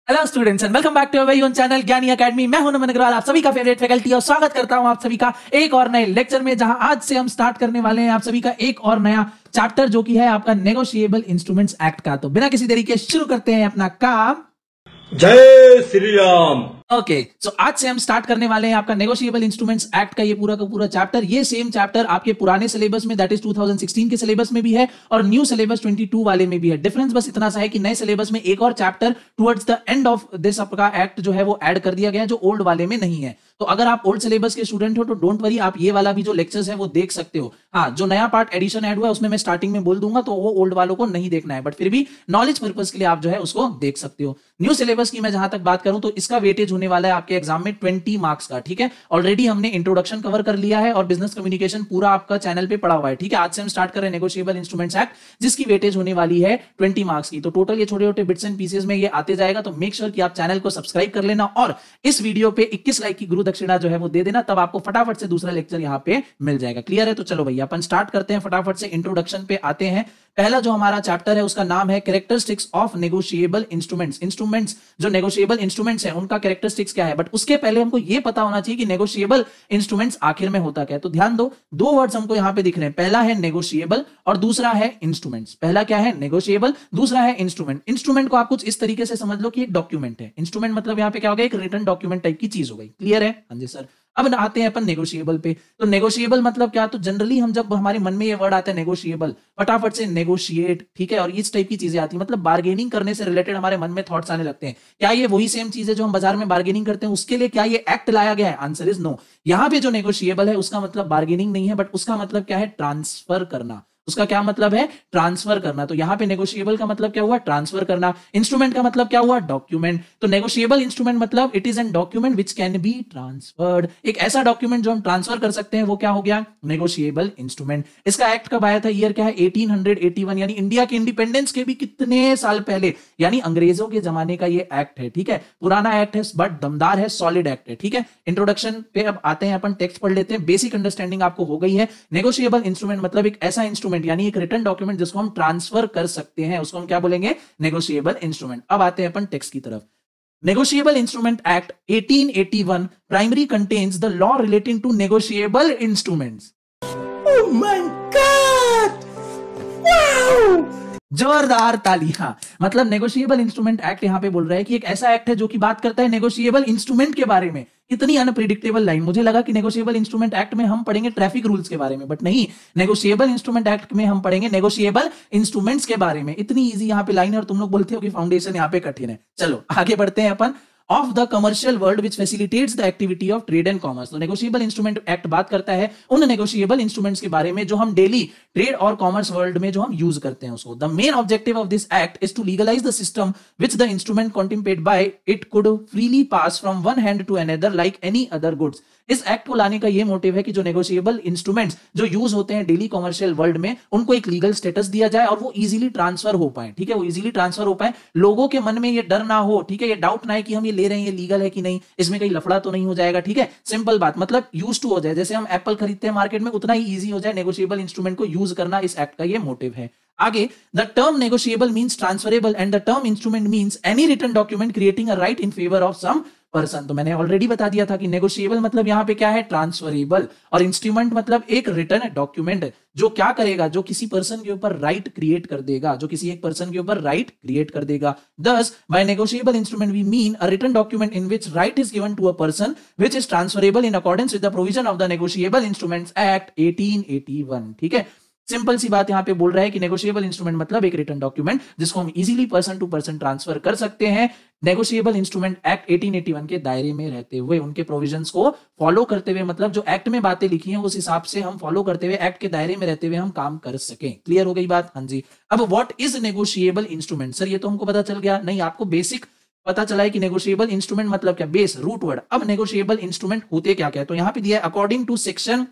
Hello students and welcome back to our own channel Gyani academy. मैं हूं नमन अग्रवाल, आप सभी का फेवरेट फैकल्टी, और स्वागत करता हूं आप सभी का एक और नए लेक्चर में, जहां आज से हम स्टार्ट करने वाले हैं आप सभी का एक और नया चैप्टर, जो कि है आपका नेगोशिएबल इंस्ट्रूमेंट्स एक्ट का। तो बिना किसी देरी के शुरू करते हैं अपना काम। जय श्री राम। ओके, सो आज से हम स्टार्ट करने वाले हैं आपका नेगोशिएबल इंस्ट्रूमेंट्स एक्ट का ये पूरा का पूरा चैप्टर। ये सेम चैप्टर आपके पुराने सिलेबस में, दैट इज 2016 के सिलेबस में भी है और न्यू सिलेबस 22 वाले में भी है। डिफरेंस बस इतना सा है कि नए सिलेबस में एक और chapter towards the end of this आपका एक्ट जो है वो ऐड कर दिया गया है, जो ओल्ड वाले में नहीं है। तो अगर आप ओल्ड सिलेबस के स्टूडेंट हो तो डोंट वरी, आप ये वाला भी जो लेक्चर्स है वो देख सकते हो। हाँ, जो नया पार्ट एडिशन ऐड हुआ है उसमें मैं स्टार्टिंग में बोल दूंगा, तो वो ओल्ड वालों को नहीं देखना है, बट फिर भी नॉलेज पर्पस के लिए आप जो है उसको देख सकते हो। न्यू सिलेबस की मैं जहां तक बात करूं तो इसका वेटेज होने वाला है आपके एग्जाम में 20 मार्क्स का। ठीक है, ऑलरेडी हमने इंट्रोडक्शन कवर कर लिया है और बिजनेस कम्युनिकेशन पूरा आपका चैनल पे पड़ा हुआ है। ठीक है, आज से हम स्टार्ट कर रहे हैं नेगोशिएबल इंस्ट्रूमेंट्स एक्ट, जिसकी वेटेज होने वाली है 20 मार्क्स की। तो टोटल ये छोटे छोटे बिट्स एंड पीसेस में ये आते जाएगा, तो मेक श्योर कि आप चैनल को सब्सक्राइब कर लेना और इस वीडियो पे 21 लाइक की गुरु दक्षिणा जो है वो दे देना, तब आपको फटाफट से दूसरा लेक्चर यहाँ पे मिल जाएगा। क्लियर है? तो चलो भैया अपन स्टार्ट करते हैं, फटाफट से इंट्रोडक्शन पे आते हैं। पहला जो हमारा चैप्टर है उसका नाम है characteristics of negotiable instruments. Instruments जो नेगोशिएबल इंस्ट्रूमेंट्स हैं उनका कैरेक्टरिस्टिक्स क्या है, बट उसके पहले हमको ये पता होना चाहिए कि नेगोशिएबल इंस्ट्रूमेंट्स आखिर में होता क्या है। तो ध्यान दो, दो वर्ड्स हमको यहाँ पे दिख रहे हैं, पहला है नेगोशिएबल और दूसरा है इंस्ट्रूमेंट्स। पहला क्या है? नेगोशिएबल, दूसरा है इंस्ट्रूमेंट। इंस्ट्रूमेंट को आप कुछ इस तरीके से समझ लो कि एक डॉक्यूमेंट है। इंस्ट्रूमेंट मतलब यहाँ पे क्या हो गया, एक रिटन डॉक्यूमेंट टाइप की चीज हो गई। क्लियर है? हाँ जी सर। अब आते हैं अपन नेगोशिएबल पे। तो नेगोशिएबल मतलब क्या? तो जनरली हम जब हमारे मन में ये वर्ड आता है नेगोशिएबल, फटाफट से नेगोशिएट, ठीक है, और इस टाइप की चीजें आती है, मतलब बार्गेनिंग करने से रिलेटेड हमारे मन में थॉट्स आने लगते हैं। क्या ये वही सेम चीज है जो हम बाजार में बार्गेनिंग करते हैं? उसके लिए क्या ये एक्ट लाया गया है? Answer is no. यहाँ पे जो नेगोशिएबल है उसका मतलब बार्गेनिंग नहीं है, बट उसका मतलब क्या है? ट्रांसफर करना। उसका क्या मतलब है? ट्रांसफर करना। तो यहां पे नेगोशिएबल का मतलब क्या हुआ? ट्रांसफर करना। इंस्ट्रूमेंट का मतलब क्या हुआ? डॉक्यूमेंट। तो नेगोशिएबल इंस्ट्रूमेंट मतलब it is an document which can be transferred. एक ऐसा डॉक्यूमेंट जो हम ट्रांसफर कर सकते हैं, वो क्या हो गया? Negotiable instrument. इसका एक्ट कब आया था? ईयर क्या है? 1881, यानी इंडिया के इंडिपेंडेंस के भी कितने साल पहले, यानी अंग्रेजों के जमाने का ये एक्ट है। ठीक है, पुराना एक्ट है बट दमदार है, सॉलिड एक्ट है। ठीक है, इंट्रोडक्शन पे अब आते हैं, अपन टेक्स्ट पढ़ लेते हैं। बेसिक अंडरस्टैंडिंग आपको हो गई है। नेगोशिएबल इंस्ट्रूमेंट मतलब एक ऐसा इंस्ट्रूमेंट, यानी एक रिटन डॉक्यूमेंट जिसको हम ट्रांसफर कर सकते हैं, उसको हम क्या बोलेंगे? Negotiable instrument. अब आते हैं अपन टेक्स्ट की तरफ। Negotiable instrument act 1881 primary contents the law relating to negotiable instruments. Oh my god, wow, जोरदार तालियां। मतलब नेगोशिएबल इंस्ट्रूमेंट एक्ट यहां पे बोल रहा है कि एक ऐसा एक्ट है जो कि बात करता है नेगोशिएबल इंस्ट्रूमेंट के बारे में। कितनी अनप्रिडिक्टेबल लाइन। मुझे लगा कि नेगोशिएबल इंस्ट्रूमेंट एक्ट में हम पढ़ेंगे ट्रैफिक रूल्स के बारे में, बट नहीं, नेगोशिएबल इंस्ट्रूमेंट एक्ट में हम पढ़ेंगे नेगोशिएबल इंस्ट्रूमेंट्स के बारे में। इतनी इजी यहां पे लाइन है और तुम लोग बोलते हो कि फाउंडेशन यहां पे कठिन है। चलो आगे बढ़ते हैं अपन। Of the commercial world which facilitates the activity of trade and commerce. तो नेगोशिएबल इंस्ट्रूमेंट एक्ट बात करता है उन नेगोशिएबल इंस्ट्रूमेंट्स के बारे में जो हम डेली ट्रेड और कॉमर्स वर्ल्ड में जो हम यूज करते हैं उसको। The main objective of this act is to legalize the system which the instrument contemplated by it could freely pass from one hand to another like any other goods. इस act को लाने का ये motive है कि जो negotiable instruments जो use होते हैं डेली कॉमर्शियल वर्ल्ड में, उनको एक लीगल स्टेटस दिया जाए और वो इजीली ट्रांसफर हो पाए। ठीक है, वो इजीली ट्रांसफर हो पाए, लोगों के मन में ये डर ना हो। ठीक है, ये डाउट ना है कि हम ये ले रहे हैं, ये लीगल है कि नहीं, इसमें कहीं लफड़ा तो नहीं हो जाएगा। ठीक है, सिंपल बात, मतलब यूज टू हो जाए। जैसे हम एप्पल खरीदते हैं मार्केट में, उतना ही ईजी हो जाए नेगोशिएबल इंस्ट्रूमेंट को यूज करना। इस एक्ट का ये मोटिव है। आगे, the term negotiable means transferable and the term instrument means any written document creating a right in favour of some person. तो मैंने ऑलरेडी बता दिया था कि नेगोशिएबल मतलब यहां पे क्या है? ट्रांसफरेबल, और इंस्ट्रूमेंट मतलब एक रिटन डॉक्यूमेंट जो क्या करेगा? जो किसी पर्सन के ऊपर राइट क्रिएट कर देगा, जो किसी एक पर्सन के ऊपर राइट क्रिएट कर देगा। Thus, by negotiable instrument we mean a written document in which right is given to a person which is transferable in accordance with the provision of the Negotiable Instruments Act 1881। ठीक है, simple सी बात यहां पे बोल रहा है कि negotiable instrument मतलब एक रिटन डॉक्यूमेंट जिसको हम easily person to person transfer कर सकते हैं, नेगोशिएबल इंस्ट्रूमेंट एक्ट 1881 के दायरे में रहते हुए, उनके प्रोविजंस को फॉलो करते हुए, मतलब जो एक्ट में बातें लिखी हैं उस हिसाब से हम फॉलो करते हुए, एक्ट के दायरे में रहते हुए हम काम कर सकें। क्लियर हो गई बात? हाँ जी। अब what is negotiable instrument? Sir ये तो हमको पता चल गया। नहीं, आपको बेसिक पता चला है कि नेगोशिएबल इंस्ट्रूमेंट मतलब क्या, बेस रूट वर्ड। अब नेगोशिएबल इंस्ट्रूमेंट होते क्या क्या है, तो यहां पे दिया है अकॉर्डिंग टू सेक्शन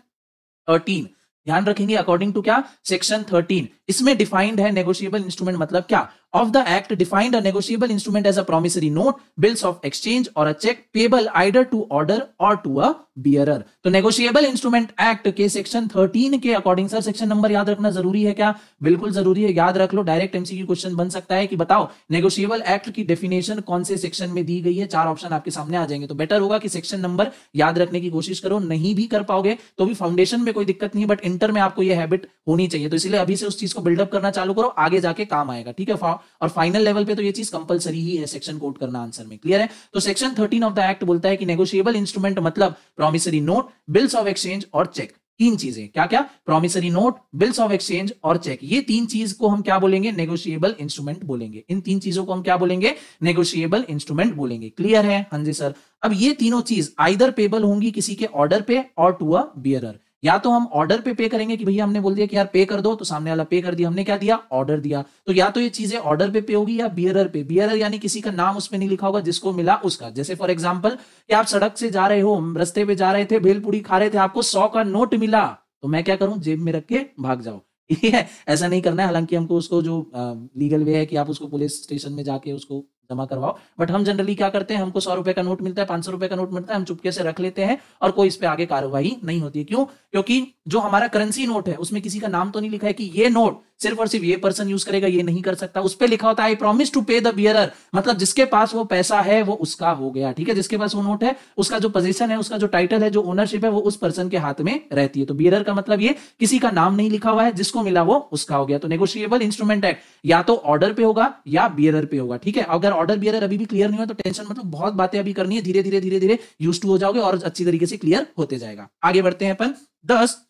13। ध्यान रखेंगे, अकॉर्डिंग टू क्या? सेक्शन 13। इसमें डिफाइंड है नेगोशिएबल इंस्ट्रूमेंट मतलब क्या? of the act defined a negotiable instrument as a promissory note, bills of exchange or a check payable either to order or to a bearer. तो negotiable instrument act के section 13 के according, sir section number याद रखना जरूरी है क्या? बिल्कुल जरूरी है, याद रख लो। डायरेक्ट एमसीक्यू क्वेश्चन बन सकता है कि बताओ नेगोशिएबल एक्ट की डेफिनेशन कौन से सेक्शन में दी गई है। 4 ऑप्शन आपके सामने आ जाएंगे, तो बेटर होगा कि सेक्शन नंबर याद रखने की कोशिश करो। नहीं भी कर पाओगे तो भी फाउंडेशन में कोई दिक्कत नहीं है, बट इंटर में आपको यह हैबिट होनी चाहिए, तो इसलिए अभी से उस चीज को बिल्डअप करना चालू करो, आगे जाके काम आएगा, ठीक है। और फाइनल लेवल पे तो ये चीज कंपलसरी ही है सेक्शन कोट करना आंसर में, क्लियर है। तो सेक्शन 13 ऑफ द एक्ट बोलता है कि नेगोशिएबल इंस्ट्रूमेंट मतलब promissory note, bills of exchange और चेक। 3 चीजें, क्या क्या? Promissory note, bills of exchange और चेक। ये 3 चीज को हम क्या बोलेंगे? नेगोशिएबल इंस्ट्रूमेंट बोलेंगे। इन 3 चीजों को हम क्या बोलेंगे? नेगोशिएबल इंस्ट्रूमेंट बोलेंगे, क्लियर है? हाँ जी सर। अब ये तीनों चीज आइदर पेबल होंगी किसी के ऑर्डर पे और टू अ बियरर। या तो हम ऑर्डर पे करेंगे कि भैया हमने बोल दिया कि यार पे कर दो, तो सामने वाला पे कर दिया, हमने क्या दिया? ऑर्डर दिया। तो या तो ये चीजें ऑर्डर पे होगी या बियरर पे। बियरर यानी किसी का नाम उसमें नहीं लिखा होगा, जिसको मिला उसका। जैसे फॉर एग्जांपल कि आप सड़क से जा रहे हो, रस्ते पे जा रहे थे, भेलपूरी खा रहे थे, आपको 100 का नोट मिला, तो मैं क्या करूं? जेब में रख के भाग जाओ, ठीक है। ऐसा नहीं करना है। हालांकि हमको उसको जो लीगल वे है कि आप उसको पुलिस स्टेशन में जाके उसको जमा करवाओ, बट हम जनरली क्या करते हैं, हमको 100 रुपए का नोट मिलता है, 500 रुपए का नोट मिलता है, हम चुपके से रख लेते हैं और कोई इस पे आगे कार्रवाई नहीं होती है। क्यों? क्योंकि जो हमारा करेंसी नोट है उसमें किसी का नाम तो नहीं लिखा है कि ये नोट सिर्फ और सिर्फ ये पर्सन यूज करेगा, ये नहीं कर सकता। उस पे लिखा होता है आई प्रॉमिस टू पे द बियरर, मतलब जिसके पास वो पैसा है वो उसका हो गया, ठीक है। जिसके पास वो नोट है उसका जो पोजीशन है, उसका जो टाइटल है, जो ओनरशिप है, वो उस पर्सन के हाथ में रहती है। तो बियरर का मतलब ये किसी का नाम नहीं लिखा हुआ है, जिसको मिला वो उसका हो गया। तो नेगोशिएबल इंस्ट्रूमेंट एक्ट या तो ऑर्डर पे होगा या बियरर पे होगा, ठीक है। अगर ऑर्डर बियरर अभी भी क्लियर नहीं हुआ तो टेंशन मतलब, बहुत बातें अभी करनी है, धीरे धीरे यूज्ड टू हो जाओगे और अच्छी तरीके से क्लियर होते जाएगा। आगे बढ़ते हैं अपन। 10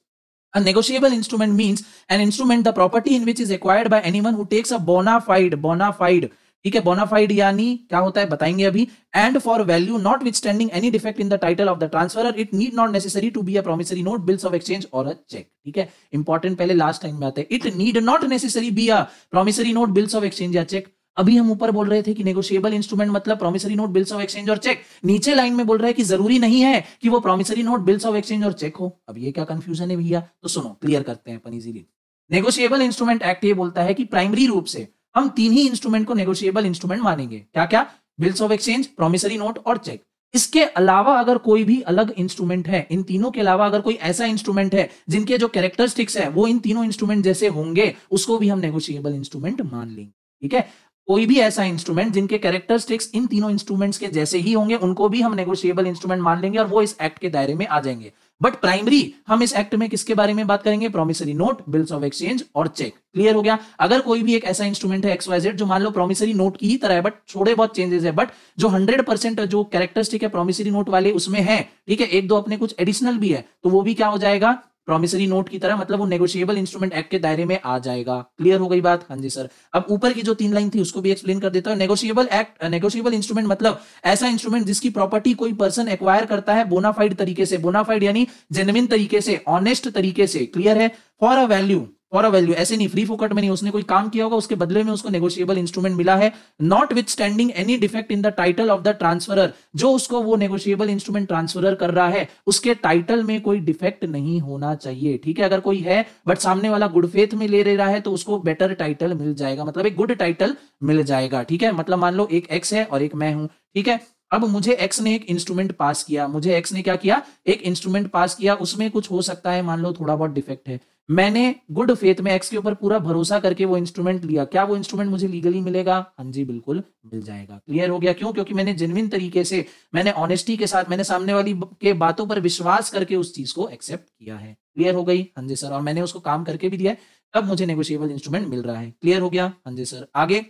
A negotiable instrument means an instrument the property in which is acquired by anyone who takes a bona fide, ठीक है। bona fide यानी क्या होता है बताएंगे अभी। and for value notwithstanding any defect in the title of the transferer, it need not necessary to be a promissory note, bills of exchange or a check, ठीक है। इंपॉर्टेंट पहले लास्ट टाइम में आते हैं। it need not necessary be a promissory note, bills of exchange या check। अभी हम ऊपर बोल रहे थे कि नेगोशिएबल इंस्ट्रूमेंट मतलब promissory note, bills of exchange और चेक। नीचे लाइन में बोल रहा है कि जरूरी नहीं है कि वो promissory note, bills of exchange और चेक हो। अब ये क्या कंफ्यूजन है भैया? तो सुनो, क्लियर करते हैं अपन इजीली। नेगोशिएबल इंस्ट्रूमेंट एक्ट ये बोलता है कि प्राइमरी रूप से हम 3 ही इंस्ट्रूमेंट को नेगोशिएबल इंस्ट्रूमेंट मानेंगे। क्या क्या? Bills of exchange, promissory note और चेक। इसके अलावा अगर कोई भी अलग इंस्ट्रूमेंट है, इन तीनों के अलावा अगर कोई ऐसा इंस्ट्रूमेंट है जिनके जो कैरेक्टरिस्टिक्स है वो इन तीनों इंस्ट्रूमेंट जैसे होंगे, उसको भी हम नेगोशिएबल इंस्ट्रूमेंट मान लेंगे, ठीक है। कोई भी ऐसा इंस्ट्रूमेंट जिनके कैरेक्टरिस्टिक्स इन तीनों इंस्ट्रूमेंट्स के जैसे ही होंगे, उनको भी हम नेगोशिएबल इंस्ट्रूमेंट मान लेंगे और वो इस एक्ट के दायरे में आ जाएंगे। बट प्राइमरी हम इस एक्ट में किसके बारे में बात करेंगे? Promissory note, bills of exchange और चेक। क्लियर हो गया? अगर कोई भी एक ऐसा इंस्ट्रूमेंट है XYZ जो मान लो प्रॉमिसरी नोट की ही तरह है, बट थोड़े बहुत चेंजेस है, बट जो 100% जो कैरेक्टरिस्टिक है प्रॉमिसरी नोट वाले उसमें है, ठीक है, 1-2 अपने कुछ एडिशनल भी है, तो वो भी क्या हो जाएगा? प्रॉमिसरी नोट की तरह, मतलब वो नेगोशिएबल इंस्ट्रूमेंट एक्ट के दायरे में आ जाएगा। क्लियर हो गई बात? हाँ जी सर। अब ऊपर की जो 3 लाइन थी उसको भी एक्सप्लेन कर देता हूं। नेगोशिएबल इंस्ट्रूमेंट मतलब ऐसा इंस्ट्रूमेंट जिसकी प्रॉपर्टी कोई पर्सन एक्वायर करता है बोनाफाइड तरीके से, बोनाफाइड यानी जेन्युइन तरीके से, ऑनेस्ट तरीके से, क्लियर है। फॉर अ वैल्यू, ऐसे नहीं फ्री फोकट में नहीं, उसने कोई काम किया होगा, उसके बदले में उसको नेगोशिएबल इंस्ट्रूमेंट मिला है। Not with standing any defect in the title of the transferor, जो उसको वो नेगोशिएबल इंस्ट्रूमेंट ट्रांसफरर कर रहा है उसके टाइटल में कोई डिफेक्ट नहीं होना चाहिए, ठीक है। अगर कोई है बट सामने वाला गुड फेथ में ले रहा है तो उसको बेटर टाइटल मिल जाएगा, मतलब एक गुड टाइटल मिल जाएगा, ठीक है। मतलब मान लो एक एक्स है और एक मैं हूं, ठीक है। अब मुझे एक्स ने एक इंस्ट्रूमेंट पास किया, मुझे एक्स ने क्या किया? एक इंस्ट्रूमेंट पास किया, उसमें कुछ हो सकता है, मान लो थोड़ा बहुत डिफेक्ट है। मैंने गुड फेथ में एक्स के ऊपर पूरा भरोसा करके वो इंस्ट्रूमेंट लिया, क्या वो इंस्ट्रूमेंट मुझे लीगली मिलेगा? हाँ जी बिल्कुल मिल जाएगा। क्लियर हो गया? क्यों? क्योंकि मैंने जेन्युइन तरीके से, मैंने ऑनेस्टी के साथ, मैंने सामने वाली के बातों पर विश्वास करके उस चीज को एक्सेप्ट किया है। क्लियर हो गई? हाँ जी सर। और मैंने उसको काम करके भी दिया है, तब मुझे नेगोशिएबल इंस्ट्रूमेंट मिल रहा है। क्लियर हो गया? हाँ जी सर। आगे,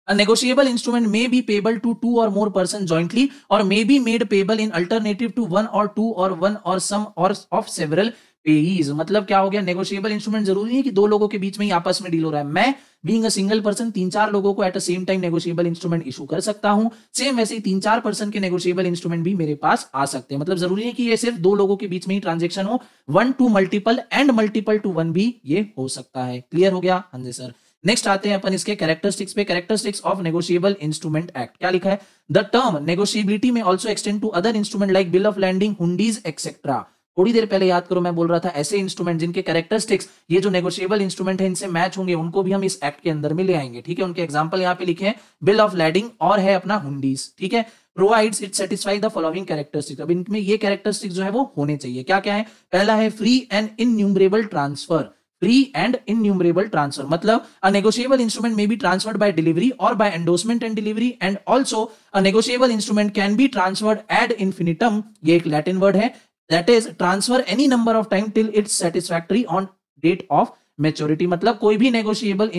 A negotiable instrument may be payable to 2 or more persons jointly or may be made payable in alternative to 1 or 2 or 1 or some or of several payee's. मतलब क्या हो गया? नेगोशिएबल इंस्ट्रूमेंट जरूरी है कि 2 लोगों के बीच में ही आपस में डील हो रहा है। मैं बीइंग अ सिंगल पर्सन 3-4 लोगों को at a same time negotiable instrument issue कर सकता हूं। सेम वैसे ही 3-4 पर्सन के नेगोशिएबल इंस्ट्रूमेंट भी मेरे पास आ सकते हैं। मतलब जरूरी है कि ये सिर्फ 2 लोगों के बीच में ही ट्रांजेक्शन हो, 1 to multiple and multiple to 1 भी ये हो सकता है। क्लियर हो गया? हाँ जी सर। नेक्स्ट आते हैं अपन इसके कैरेक्टरिस्टिक्स पे। Characteristics of negotiable instrument act क्या लिखा है? द टर्म नेगोशिएबिलिटी में also extend to other instrument like bill of landing, hundis etcetera. थोड़ी देर पहले याद करो मैं बोल रहा था ऐसे इंस्ट्रूमेंट जिनके कैरेक्टरिस्टिक्स ये जो नेगोशिएबल इंस्ट्रूमेंट है इनसे मैच होंगे उनको भी हम इस एक्ट के अंदर में ले आएंगे, ठीक है। उनके एग्जांपल यहाँ पे लिखे हैं, बिल ऑफ लैडिंग और है अपना हुंडीज, ठीक है। Provides it satisfy the following characteristics. अब इनमें ये कैरेक्टरिस्टिक्स जो है वो होने चाहिए, क्या क्या है। पहला है free and innumerable transfer. Free and innumerable transfer मतलब a negotiable instrument may be transferred by delivery और by endorsement and delivery, and also a negotiable instrument can be transferred ad infinitum, ये एक लैटिन वर्ड है, that is transfer any number of time till it's satisfactory on date of maturity. मतलब कोई भी negotiable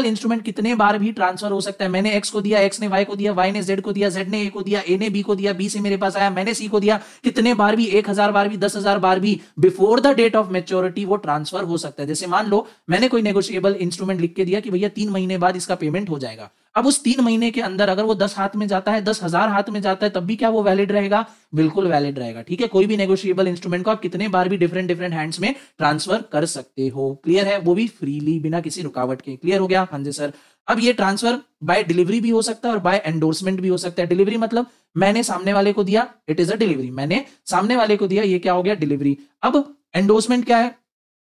instrument कितने बार भी transfer हो सकता है। मैंने एक्स को दिया, एक्स ने वाई को दिया, वाई ने जेड को दिया, जेड ने ए को दिया, ए ने बी को दिया, बी से मेरे पास आया, मैंने सी को दिया, कितने बार भी, 1000 बार भी, 10,000 बार भी, before the date of maturity वो ट्रांसफर हो सकता है। जैसे मान लो मैंने कोई नेगोशिएबल इंस्ट्रूमेंट लिख के दिया कि भैया 3 महीने बाद इसका पेमेंट हो जाएगा। अब उस 3 महीने के अंदर अगर वो 10 हाथ में जाता है, 10,000 हाथ में जाता है, तब भी क्या वो वैलिड रहेगा? बिल्कुल वैलिड रहेगा, ठीक है। कोई भी नेगोशिएबल इंस्ट्रूमेंट को आप कितने बार भी डिफरेंट हैंड्स में ट्रांसफर कर सकते हो, क्लियर है, वो भी फ्रीली, बिना किसी रुकावट के। क्लियर हो गया? हाँ जी सर। अब ये ट्रांसफर बाय डिलीवरी भी हो सकता है और बाय एंडोर्समेंट भी हो सकता है। डिलीवरी मतलब मैंने सामने वाले को दिया, इट इज अ डिलीवरी, मैंने सामने वाले को दिया, ये क्या हो गया? डिलीवरी। अब एंडोर्समेंट क्या है?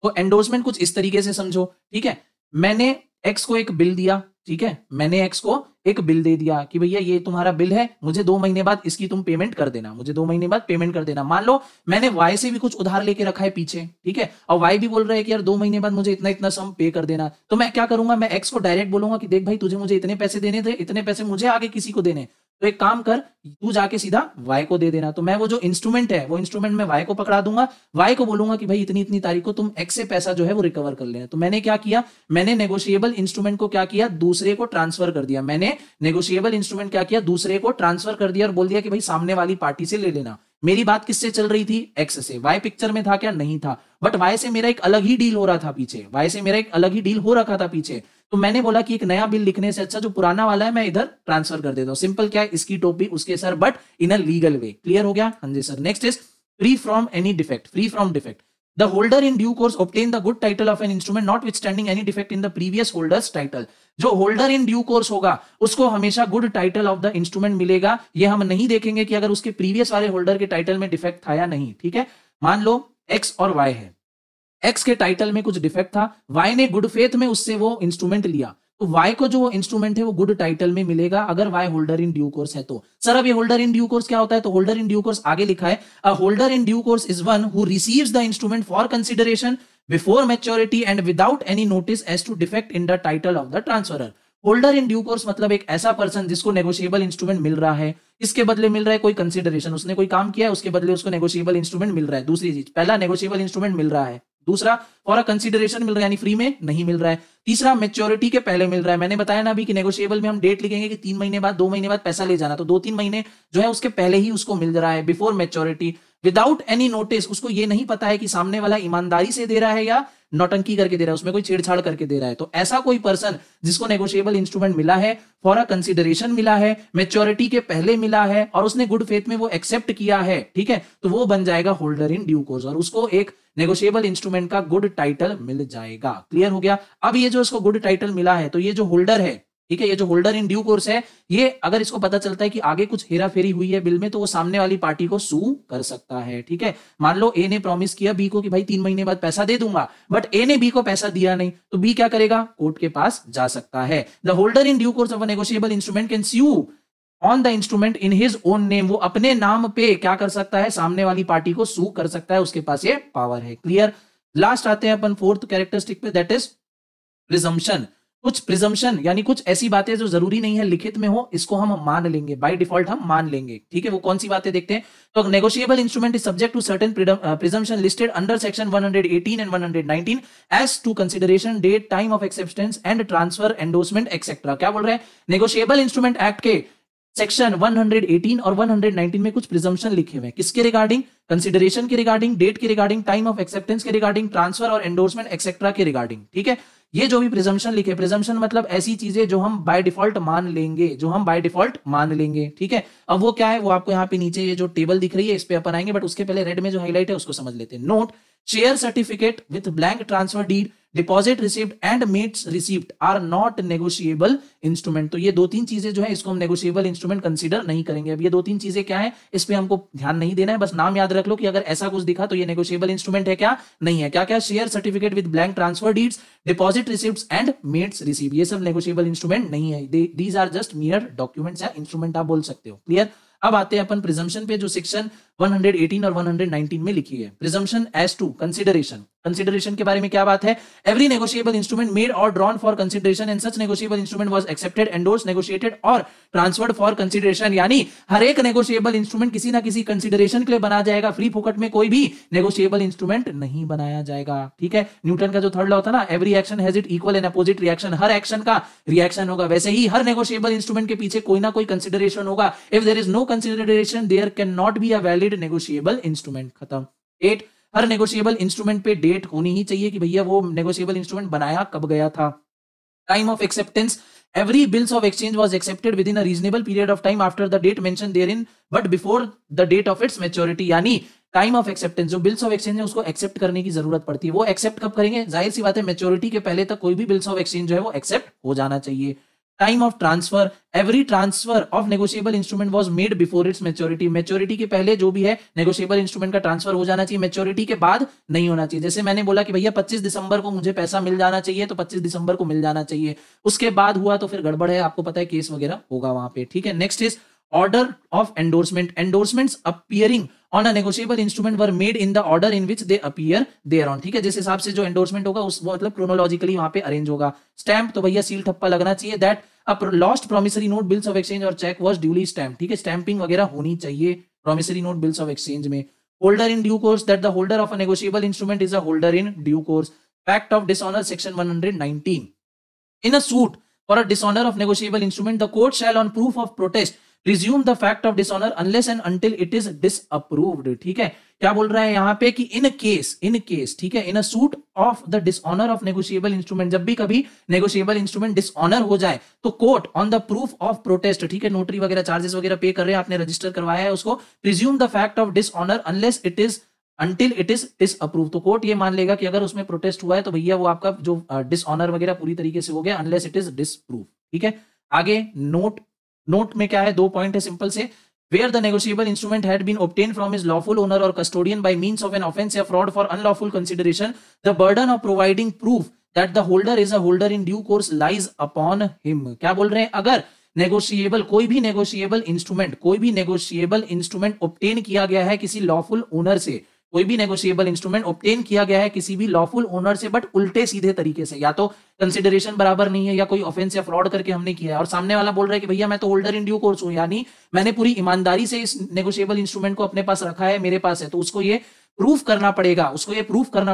तो एंडोर्समेंट कुछ इस तरीके से समझो, ठीक है। मैंने एक्स को एक बिल दिया, ठीक है, मैंने एक्स को एक बिल दे दिया कि भैया ये तुम्हारा बिल है, मुझे 2 महीने बाद इसकी तुम पेमेंट कर देना, मुझे 2 महीने बाद पेमेंट कर देना। मान लो मैंने वाई से भी कुछ उधार लेके रखा है पीछे, ठीक है, और वाई भी बोल रहा है कि यार 2 महीने बाद मुझे इतना इतना सम पे कर देना। तो मैं क्या करूंगा, मैं एक्स को डायरेक्ट बोलूंगा कि देख भाई तुझे मुझे इतने पैसे देने थे, इतने पैसे मुझे आगे किसी को देने, तो एक काम कर, तू जाके सीधा वाई को दे देना। तो मैं वो जो इंस्ट्रूमेंट है, वो इंस्ट्रूमेंट में वाई को पकड़ा दूंगा, वाई को बोलूंगा कि भाई इतनी इतनी तारीख को तुम एक्स से पैसा जो है वो रिकवर कर लेना। तो मैंने क्या किया, मैंने नेगोशिएबल इंस्ट्रूमेंट को क्या किया, दूसरे को ट्रांसफर कर दिया। मैंने नेगोशिएबल इंस्ट्रूमेंट क्या किया, दूसरे को ट्रांसफर कर दिया और बोल दिया कि भाई सामने वाली पार्टी से ले लेना। मेरी बात किससे चल रही थी? एक्स से। वाई पिक्चर में था क्या? नहीं था, बट वाई से मेरा एक अलग ही डील हो रहा था पीछे, वाई से मेरा एक अलग ही डील हो रखा था पीछे। तो मैंने बोला कि एक नया बिल लिखने से अच्छा जो पुराना वाला है मैं इधर ट्रांसफर कर देता हूं। सिंपल क्या है, इसकी टोपी उसके सर, but in a legal way. Clear हो गया? हाँ जी sir. Next is free from any defect. Free from defect, the holder in due course obtain the good title of an instrument notwithstanding any defect in the previous holder's title। जो holder in due course होगा उसको हमेशा good title of the instrument मिलेगा। ये हम नहीं देखेंगे कि अगर उसके प्रीवियस वाले होल्डर के टाइटल में डिफेक्ट था या नहीं, ठीक है। मान लो एक्स और वाई है, एक्स के टाइटल में कुछ डिफेक्ट था, वाई ने गुड फेथ में उससे वो इंस्ट्रूमेंट लिया, तो वाई को जो इंस्ट्रूमेंट है वो गुड टाइटल में मिलेगा अगर Y holder in due course है तो। सर अब ये होल्डर इन ड्यू कोर्स क्या होता है? तो होल्डर इन ड्यू कोर्स आगे लिखा है, a holder in due course is one who receives the instrument for consideration before maturity and without any notice as to defect in the title of the transferor. Holder in due course मतलब एक ऐसा person जिसको negotiable instrument मिल रहा है, इसके बदले मिल रहा है कोई कंसिडरेशन, उसने कोई काम किया है उसके बदले उसको नेगोशिएबल इंस्ट्रूमेंट मिल रहा है। दूसरी चीज, पहला नेगोशिएबल इंस्ट्रूमेंट मिल रहा है, दूसरा फॉर अ कंसिडरेशन मिल रहा है यानी फ्री में नहीं मिल रहा है, तीसरा मैच्योरिटी के पहले मिल रहा है। मैंने बताया ना अभी कि नेगोशिएबल में हम डेट लिखेंगे कि 3 महीने बाद, 2 महीने बाद पैसा ले जाना, तो 2-3 महीने जो है उसके पहले ही उसको मिल रहा है, before maturity, without any notice. उसको ये नहीं पता है कि सामने वाला ईमानदारी से दे रहा है या नौटंकी करके दे रहा है, उसमें कोई छेड़छाड़ करके दे रहा है। तो ऐसा कोई पर्सन जिसको नेगोशिएबल इंस्ट्रूमेंट मिला है, फॉर अ कंसिडरेशन मिला है, मैच्योरिटी के पहले मिला है और उसने गुड फेथ में वो एक्सेप्ट किया है, ठीक है, तो वो बन जाएगा होल्डर इन ड्यू कोर्स और उसको एक नेगोशिएबल इंस्ट्रूमेंट का गुड टाइटल मिल जाएगा। क्लियर हो गया? अब ये जो इसको गुड टाइटल मिला है, तो ये जो होल्डर है, ठीक है, ये जो होल्डर इन ड्यू कोर्स है, ये अगर इसको पता चलता है कि आगे कुछ हेरा फेरी हुई है बिल में, तो वो सामने वाली पार्टी को सू कर सकता है, ठीक है। मान लो ए ने प्रॉमिस किया बी को कि भाई 3 महीने बाद पैसा दे दूंगा, बट ए ने बी को पैसा दिया नहीं, तो बी क्या करेगा? कोर्ट के पास जा सकता है। The holder in due course of a negotiable instrument can sue on the instrument in his own name. वो अपने नाम पे क्या कर सकता है? सामने वाली पार्टी को सू कर सकता है, उसके पास ये पावर है। क्लियर? लास्ट आते हैं अपन फोर्थ कैरेक्टरिस्टिक पे, दैट इज प्रिजम्पशन। कुछ प्रिजम्पशन यानी कुछ ऐसी बातें जो जरूरी नहीं है लिखित में हो, इसको हम मान लेंगे, बाय डिफॉल्ट हम मान लेंगे, ठीक है। वो कौन सी बातें देखते हैं? तो negotiable instrument is subject to certain presumption listed under section 118 and 119 as to consideration, date, time of acceptance and transfer, endorsement etcetera. क्या बोल रहे हैं? नेगोशिएबल इंस्ट्रूमेंट एक्ट के सेक्शन 118 और 119 में कुछ प्रिजम्पशन लिखे हुए हैं, किसके रिगार्डिंग? कंसिडरेशन के रिगार्डिंग, डेट के रिगार्डिंग, टाइम ऑफ एक्सेप्टेंस के रिगार्डिंग, ट्रांसफर और एंडोर्समेंट एक्सेट्रा के रिगार्डिंग, ठीक है। ये जो भी प्रिजम्पशन लिखे, प्रिजम्पशन मतलब ऐसी चीजें जो हम बाय डिफॉल्ट मान लेंगे, जो हम बाय डिफॉल्ट मान लेंगे, ठीक है। अब वो क्या है? वो आपको यहाँ पे नीचे ये जो टेबल दिख रही है इस पे अपन आएंगे, बट उसके पहले रेड में जो हाईलाइट है उसको समझ लेते हैं। Note, share certificate with blank transfer deed, deposit receipt and mates receipt are not negotiable instrument. तो ये दो तीन चीजें जो है इसको हम नेगोशिएबल इंस्ट्रूमेंट कंसीडर नहीं करेंगे। अब ये दो तीन चीजें क्या है इस पे हमको ध्यान नहीं देना है, बस नाम याद रख लो कि अगर ऐसा कुछ दिखा तो ये नेगोशिएबल इंस्ट्रूमेंट है क्या नहीं है। क्या क्या? Share certificate with blank transfer deeds, deposit receipts and mates receive, ये सब नेगोशिएबल इंस्ट्रूमेंट नहीं है। These are just mere documents या इंस्ट्रूमेंट आप बोल सकते हो। क्लियर? अब आते हैं अपन प्रिजम्पशन पे जो सेक्शन 118 और 119 में लिखी है। Presumption as to consideration. Consideration के बारे में क्या बात है? एवरी नेगोशिएबल इंस्ट्रूमेंट मेड और drawn for consideration and such negotiable instrument was accepted, endorsed, negotiated और ट्रांसफर्ड फॉर कंसिडरेशन। यानी हर एक नेगोशिएबल इंस्ट्रूमेंट किसी ना किसी कंसिडरेशन के लिए बनाया जाएगा। फ्री फोकट में कोई भी नेगोशिएबल इंस्ट्रूमेंट नहीं बनाया जाएगा। ठीक है? न्यूटन का जो थर्ड लॉ था ना, every action has it equal and opposite reaction, her action का रिएक्शन होगा। वैसे ही हर नेगोशिएबल इंस्ट्रूमेंट के पीछे कोई ना कोई कंसिडरेशन होगा। If there is no consideration there can not be a valid negotiable instrument. खत्म। 8, हर नेगोशिएबल इंस्ट्रूमेंट पे डेट होनी ही चाहिए कि भैया वो नेगोशिएबल इंस्ट्रूमेंट बनाया कब गया था। Time of acceptance, every bills of exchange was accepted within a reasonable period of time after the date mentioned therein but before the date of its maturity। यानी टाइम ऑफ एक्सेप्टेंस, जो bills of exchange है उसको accept करने की जरूरत पड़ती है, वो एक्सेप्ट कब करेंगे? जाहिर सी बात है मैच्योरिटी के पहले तक कोई भी बिल्स ऑफ एक्सचेंज जो है वो एक्सेप्ट हो जाना चाहिए। Time of transfer, every transfer of negotiable instrument was made before it's maturity. Maturity के पहले जो भी है नेगोशिएबल इंस्ट्रूमेंट का ट्रांसफर हो जाना चाहिए, मैच्योरिटी के बाद नहीं होना चाहिए। जैसे मैंने बोला कि भैया 25 दिसंबर को मुझे पैसा मिल जाना चाहिए, तो 25 दिसंबर को मिल जाना चाहिए। उसके बाद हुआ तो फिर गड़बड़ है, आपको पता है केस वगैरह होगा वहां पे। ठीक है? Next is order of endorsement. Endorsements appearing on a negotiable instrument were made in the order in which they appear thereon। ठीक है? जिस हिसाब से जो एंडोर्समेंट होगा उस वो मतलब क्रोनोलॉजिकली वहां पे अरेंज होगा। स्टैम्प, तो भैया सील ठप्पा लगना चाहिए। That a lost promissory note, bills of exchange और चेक वाज ड्यूली स्टैम्प। ठीक है? स्टैंपिंग वगैरह होनी चाहिए promissory note, bills of exchange में। Holder in due course, that the holder of a negotiable instrument is a holder in due course. Fact of dishonour, section 119। In a suit for a dishonour of negotiable instrument the court shall on proof of protest presume the fact of dishonor unless and until it is disapproved। ठीक है? क्या बोल रहा है यहाँ पे कि इन case, ठीक है, in a suit of the dishonour of negotiable instrument, जब भी कभी नेगोशिएबल इंस्ट्रूमेंट डिसऑनर हो जाए तो court on the proof of protest, ठीक है, नोटरी वगैरह चार्जेस वगैरह पे कर रहे हैं, आपने रजिस्टर करवाया है उसको, presume the fact of dishonour unless it is until it is disapproved। तो कोर्ट ये मान लेगा कि अगर उसमें प्रोटेस्ट हुआ है तो भैया वो आपका जो डिसऑनर वगैरह पूरी तरीके से हो गया, अनलेस इट इज डिसप्रूव। ठीक है? आगे नोट में क्या है? 2 पॉइंट है सिंपल से। Where the negotiable instrument had been obtained from his lawful owner or custodian by means of an offense or fraud for unlawful consideration, the burden of providing proof that the holder is a holder in due course lies upon him। क्या बोल रहे हैं? अगर कोई भी negotiable instrument obtain किया गया है किसी लॉफुल ओनर से, कोई भी नेगोशिएबल इंस्ट्रूमेंट ऑब्टेन किया गया है किसी भी लॉफुल ओनर से, बट उल्टे सीधे तरीके से, या तो कंसिडरेशन बराबर नहीं है या कोई ऑफेंस या फ्रॉड करके हमने किया है, और सामने वाला बोल रहा है कि भैया मैं तो होल्डर इन ड्यू कोर्स हूं, यानी मैंने पूरी ईमानदारी से इस नेगोशिएबल इंस्ट्रूमेंट को अपने पास रखा है, मेरे पास है, तो उसको ये प्रूफ करना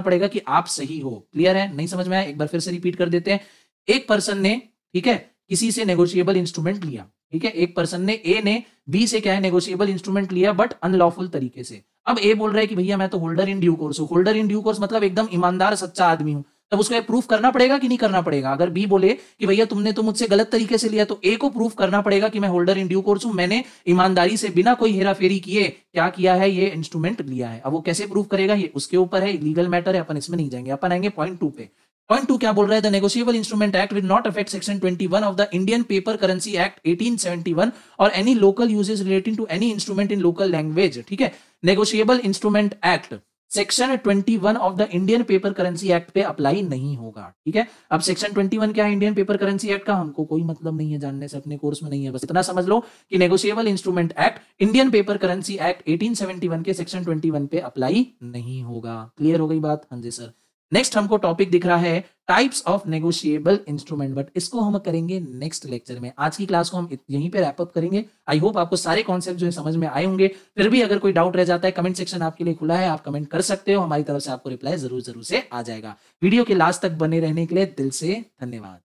पड़ेगा कि आप सही हो। क्लियर है? नहीं समझ में आया? एक बार फिर से रिपीट कर देते हैं। एक पर्सन ने, ठीक है, किसी से नेगोशिएबल इंस्ट्रूमेंट लिया, ठीक है, एक पर्सन ने, ए ने बी से क्या है नेगोशिएबल इंस्ट्रूमेंट लिया बट अनलॉफुल तरीके से। अब ए बोल रहा है कि भैया मैं तो होल्डर इन ड्यू कोर्स हूं, होल्डर इन ड्यू कोर्स मतलब एकदम ईमानदार सच्चा आदमी हूं, तब उसको ये प्रूफ करना पड़ेगा कि नहीं करना पड़ेगा? अगर बी बोले कि भैया तुमने तो मुझसे गलत तरीके से लिया, तो ए को प्रूफ करना पड़ेगा कि मैं होल्डर इन ड्यू कोर्स हूं, मैंने ईमानदारी से बिना कोई हेराफेरी किए क्या किया है, ये इंस्ट्रूमेंट लिया है। अब वो कैसे प्रूफ करेगा ये उसके ऊपर है, लीगल मैटर है, अपन इसमें नहीं जाएंगे, अपन आएंगे पॉइंट 2 पे। पॉइंट 2 क्या बोल रहा है? The negotiable instrument act will not affect section 21 of the Indian paper currency act 1871 और any local usages relating to any instrument in local language. ठीक है? Negotiable instrument act section 21 of the Indian paper currency act पे apply नहीं होगा। ठीक है? अब section 21 क्या है इंडियन पेपर करेंसी एक्ट का, हमको कोई मतलब नहीं है जानने से, अपने कोर्स में नहीं है, बस इतना समझ लो कि negotiable instrument act Indian paper currency act 1871 के सेक्शन 21 पे अप्लाई नहीं होगा। क्लियर हो गई बात? हाँ जी सर। नेक्स्ट हमको टॉपिक दिख रहा है types of negotiable instrument, but इसको हम करेंगे नेक्स्ट लेक्चर में। आज की क्लास को हम यहीं पे रैप अप करेंगे। आई होप आपको सारे कॉन्सेप्ट जो है समझ में आए होंगे। फिर भी अगर कोई डाउट रह जाता है, कमेंट सेक्शन आपके लिए खुला है, आप कमेंट कर सकते हो, हमारी तरफ से आपको रिप्लाई जरूर से आ जाएगा। वीडियो के लास्ट तक बने रहने के लिए दिल से धन्यवाद।